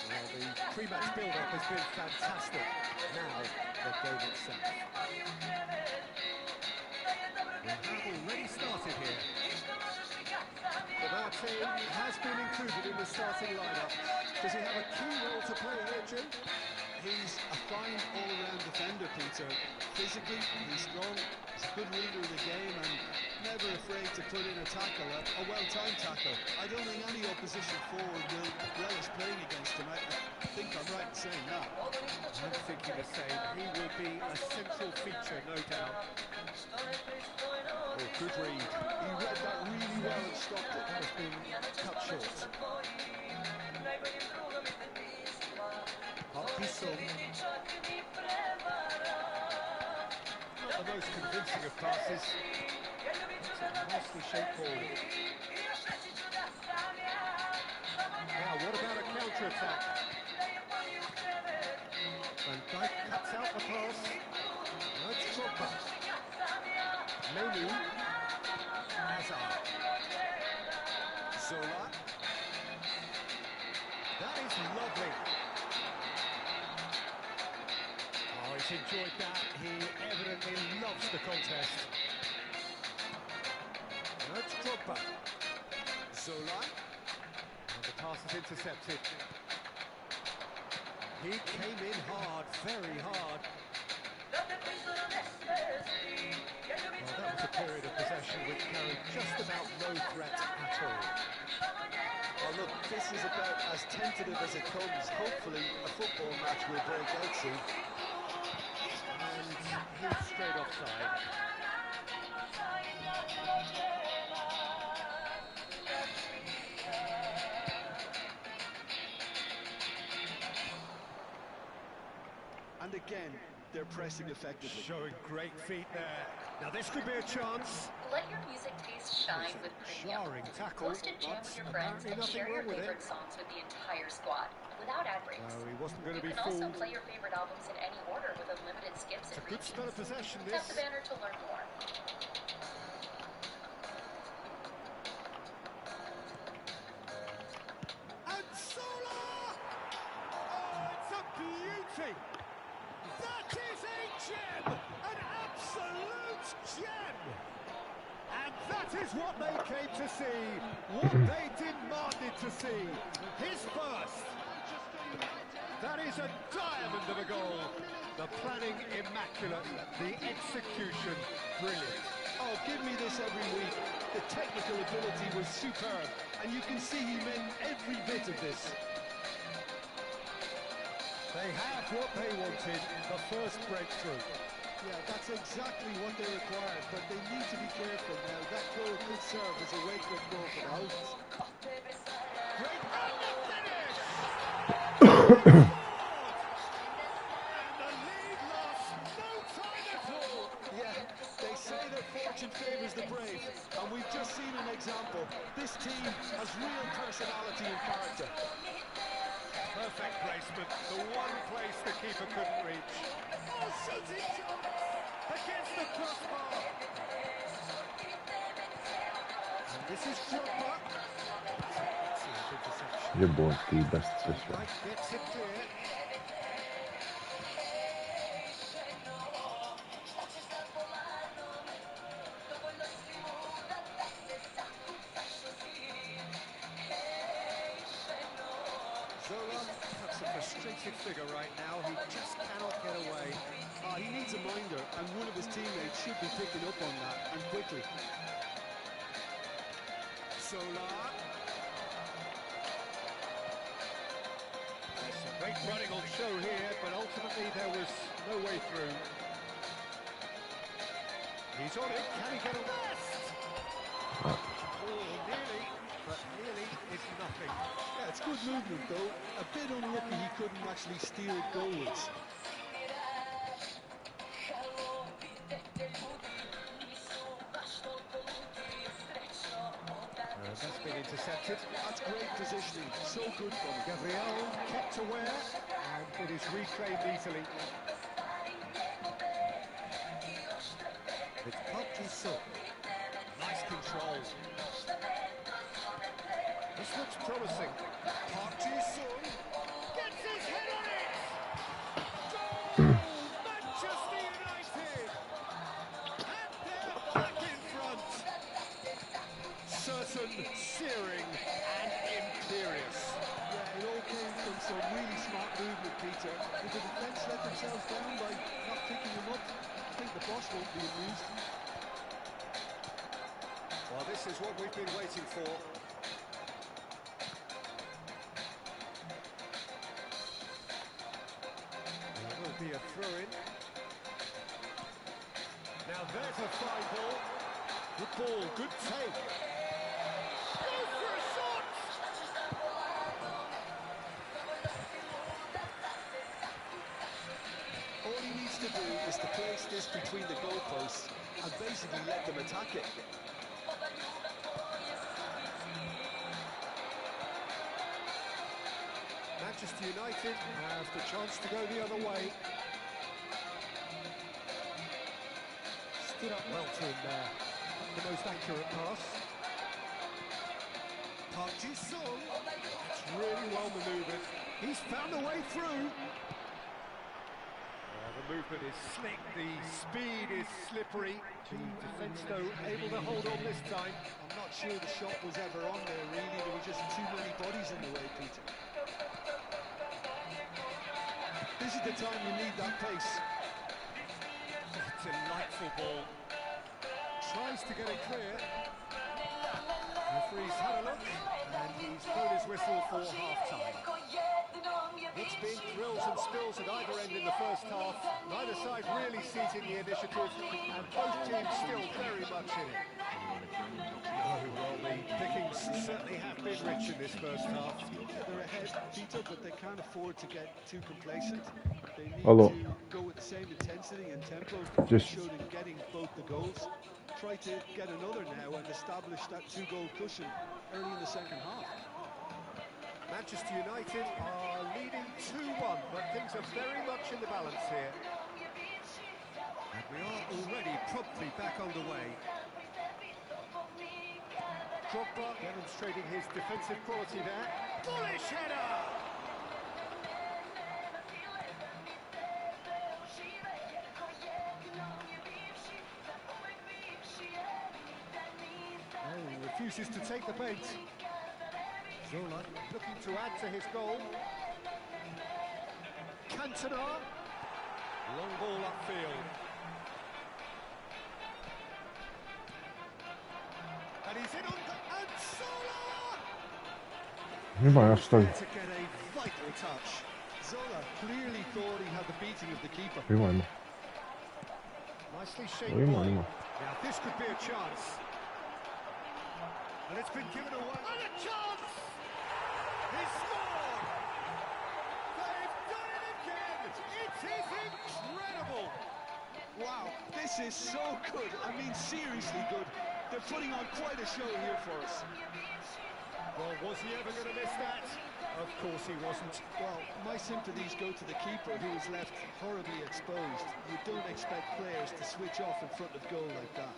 Well, the pre-match build-up has been fantastic. Now, the game itself. We have already started here. But our team has been included in the starting lineup. Does he have a key role to play here, Jim? He's a fine all-around defender, Peter. Physically, he's strong, he's good reader of the game and never afraid to put in a tackle, a well-timed tackle. I don't think any opposition forward will relish playing against him. I think I'm right in saying that. I'm thinking the same. He will be a central feature, no doubt. Oh, good read. He read that really well and stopped it. That has been cut short. Hawkinson. Not the most convincing of passes. It's a nicely shaped ball. Now, what about a counter-attack? Van Dijk cuts out the pass. No, it's Drogba. Menu. Hazard. Zola. That is lovely. Oh, he's enjoyed that. He evidently loves the contest. No, it's Drogba. Zola. And the pass is intercepted. He came in hard, very hard. Well, that was a period of possession which carried just about no threat at all. Well, look, this is about as tentative as it comes. Hopefully, a football match will break out soon. And he's straight offside. And again, they're pressing effectively. Showing great feet there. Now this could be a chance. Let your music taste shine with Premium. Jarring tackle, Post and jam but with your friends apparently and nothing share your wrong with favorite it. songs with the entire squad without ad breaks. No, he wasn't going to You be can also fooled. play your favorite albums in any order with unlimited skips It's a and good repeats. spell of possession, Tap this. the banner to learn more. And Zola! Oh, it's a beauty! That is a gem! An absolute gem! And that is what they came to see, what they demanded to see. His first. That is a diamond of a goal. The planning immaculate, the execution brilliant. Oh, give me this every week. The technical ability was superb, and you can see he meant every bit of this. They have what they wanted, the first breakthrough. Yeah, that's exactly what they required, but they need to be careful now. That goal could serve as a wake-up call for the hosts. Great and the finish! And the lead lost no time at all. Yeah, they say that fortune favours the brave, and we've just seen an example. This team has real personality and character. Perfect placement, the one place the keeper couldn't reach. Oh, shooting shot against the crossbar. And this is Drogba. Excellent interception. Jebonski best special. Right, gets it clear. Zola, That's a frustrated figure right now. He just cannot get away. he needs a minder, and one of his teammates should be picking up on that, and quickly. Zola. There's some great running on show here, but ultimately there was no way through. He's on it. Can he get a rest? Oh, nearly, but nearly is nothing. Yeah, it's good movement, though. A bit unlucky he couldn't actually steer it goalwards. That's been intercepted. That's great positioning. So good from him. Gabriel kept aware, and it is reclaimed easily. It's Hawkinson. Nice control. This looks promising. Hawkinson gets his head on it! Goal! Manchester United! And they're back in front! Certain, searing, and imperious. Yeah, it all came from some really smart movement, Peter. Did the defence let themselves down by not picking him up? I think the boss won't be amused. this is what we've been waiting for. There will be a throw-in. Now there's a fine ball. Good ball, good take. Goes for a shot! All he needs to do is to place this between the goalposts and basically let them attack it. Manchester United have the chance to go the other way. Stood up well to him there. The most accurate pass. Park Ji-sung. It's really well manoeuvred. He's found a way through. The movement is slick, the speed is slippery. The defence, though, able to hold on this time. I'm not sure the shot was ever on there, really. There were just too many bodies in the way, Peter. This is the time you need that pace. Delightful ball. Tries to get it clear. Referee's had a look, and he's blown his whistle for half-time. It's been thrills and spills at either end in the first half. Neither side really seizing the initiative, and both teams still very much in it. Oh, well, the pickings certainly have been rich in this first half. Yeah, they're ahead, Peter, but they can't afford to get too complacent. They need Hello. to go with the same intensity and tempo Just- they showed in getting both the goals. Try to get another now and establish that two-goal cushion early in the second half. Manchester United are leading 2-1, but things are very much in the balance here. And we are already promptly back underway. Drogba demonstrating his defensive quality there. Bullish header! Oh, he refuses to take the bait. Zola looking to add to his goal. Cantona. Long ball upfield. And he's in on the... And Zola! Nie ma, aż stoi. To get a vital touch. Zola clearly thought he had the beating of the keeper. Imajmo. Nicely shaped Ima, ball. ima. Now this could be a chance. And it's been given away. And a chance! He scored! They've done it again! It is incredible! Wow, this is so good. I mean, seriously good. They're putting on quite a show here for us. Well, was he ever going to miss that? Of course he wasn't. Well, my sympathies go to the keeper, who was left horribly exposed. You don't expect players to switch off in front of goal like that.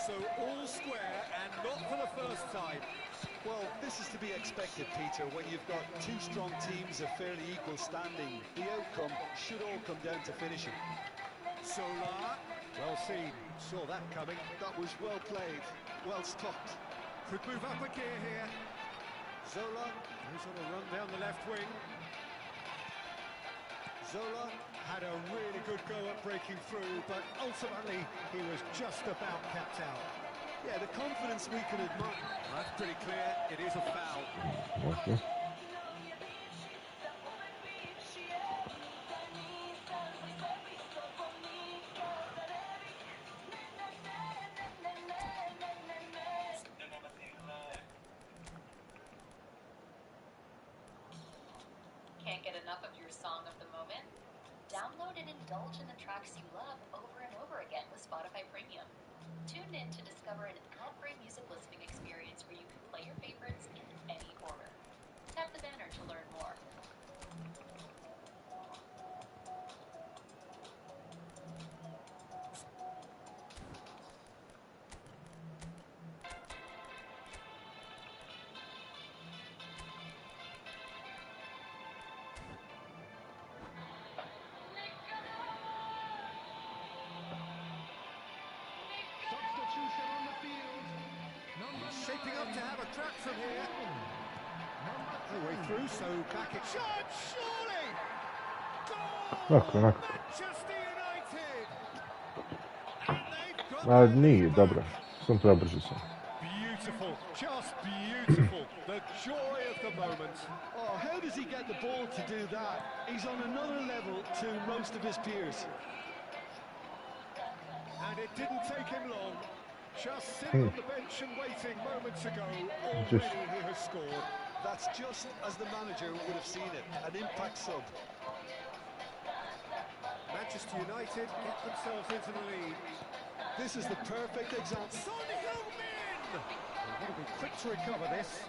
So all square and not for the first time. Well, this is to be expected, Peter, when you've got two strong teams of fairly equal standing. The outcome should all come down to finishing. Zola, well seen, saw that coming. That was well played, well stopped. Could move up a gear here. Zola, He's on a run down the left wing. Zola, Had a really good go at breaking through, but ultimately he was just about capped out. yeah, the confidence we can admire. That's pretty clear, it is a foul. Okej. Can't get enough of your song of the moment? Download and indulge in the tracks you love over and over again with Spotify Premium. Tune in to discover an ad-free music listening experience where you can play your favorites in any order. Tap the banner to learn more. Substitution on the field. Shaping up to have a crack from here. No way through, so back it shot, surely! Goal! Onako, onako. Manchester United! And they've got A nije, dobro. Sam prebrzo sam. Beautiful, just beautiful. The joy of the moment. Oh, how does he get the ball to do that? He's on another level to most of his peers. And it didn't take him long. Just sitting on the bench and waiting moments ago, already he has scored. That's just as the manager would have seen it, an impact sub. Manchester United get themselves into the lead. This is the perfect example. Son Heung-min! They've got to be quick to recover this.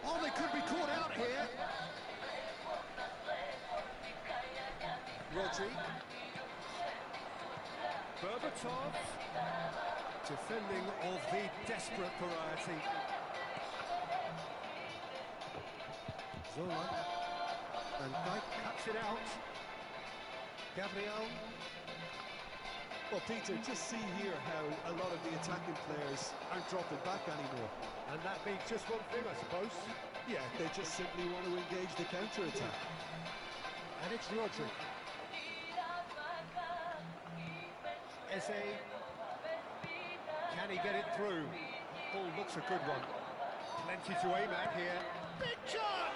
Oh, they could be caught out here. Rodri. Berbatov. Defending of the desperate variety. Zola. And Dyke cuts it out. Gabriel. Well, Peter, just see here how a lot of the attacking players aren't dropping back anymore. And that means just one thing, I suppose. Yeah, they just simply want to engage the counter-attack. And it's Rodri. Eze. Can he get it through? Ball looks a good one. Plenty to aim at here. Big chance!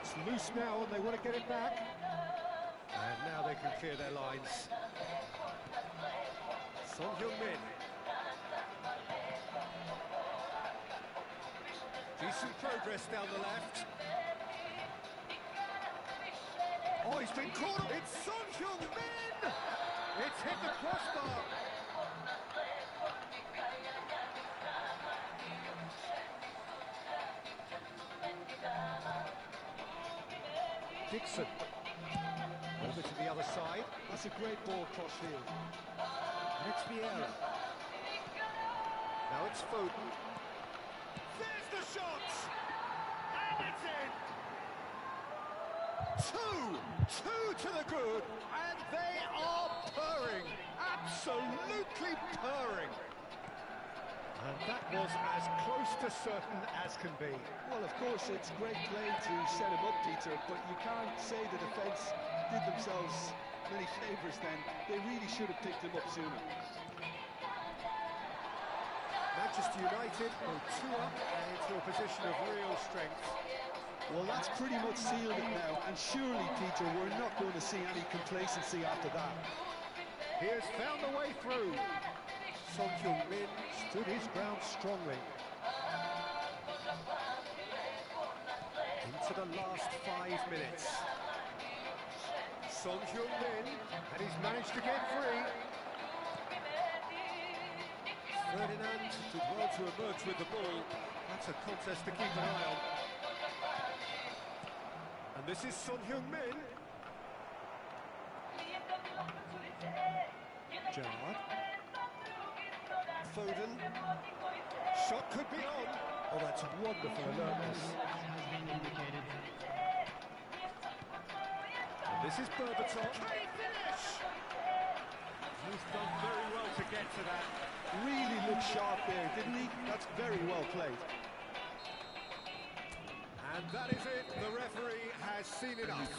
It's loose now and they want to get it back. And now they can clear their lines. Son Heung-min. Decent progress down the left. Oh, he's been caught up. It's Son Heung-min! It's hit the crossbar. Dixon. Over to the other side. That's a great ball cross field. And it's Vieira. Now it's Foden. There's the shot! And it's in! Two to the good, and they are purring. Absolutely purring. And that was as close to certain as can be. Well, of course, it's great play to set him up, Peter, but you can't say the defence did themselves many favours then. They really should have picked him up sooner. Manchester United go 2 up and into a position of real strength. Well, that's pretty much sealed it now, and surely, Peter, we're not going to see any complacency after that. He has found a way through. Son Heung-min stood his ground strongly. Into the last 5 minutes. Son Heung-min, and he's managed to get free. Ferdinand did well to emerge with the ball. That's a contest to keep an eye on. And this is Son Heung-min. Gerrard. Foden. Shot could be on. Oh, that's wonderful alertness. And this is Berbatov. Can he finish? He's done very well to get to that. Really looked sharp there, didn't he? That's very well played. And that is it. The referee has seen enough.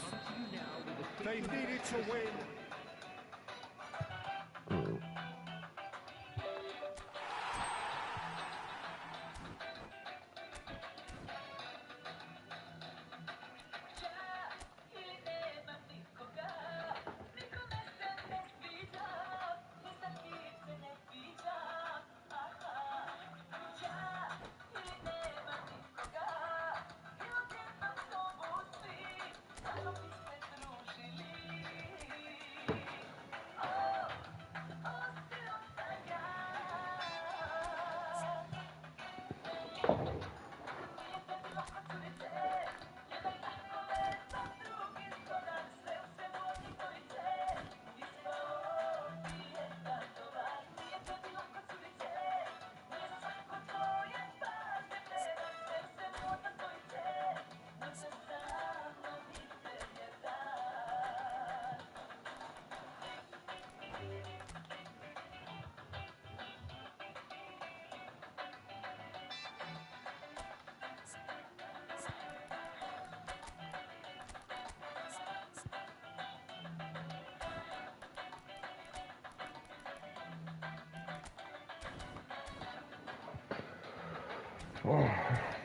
They needed to win. Oh.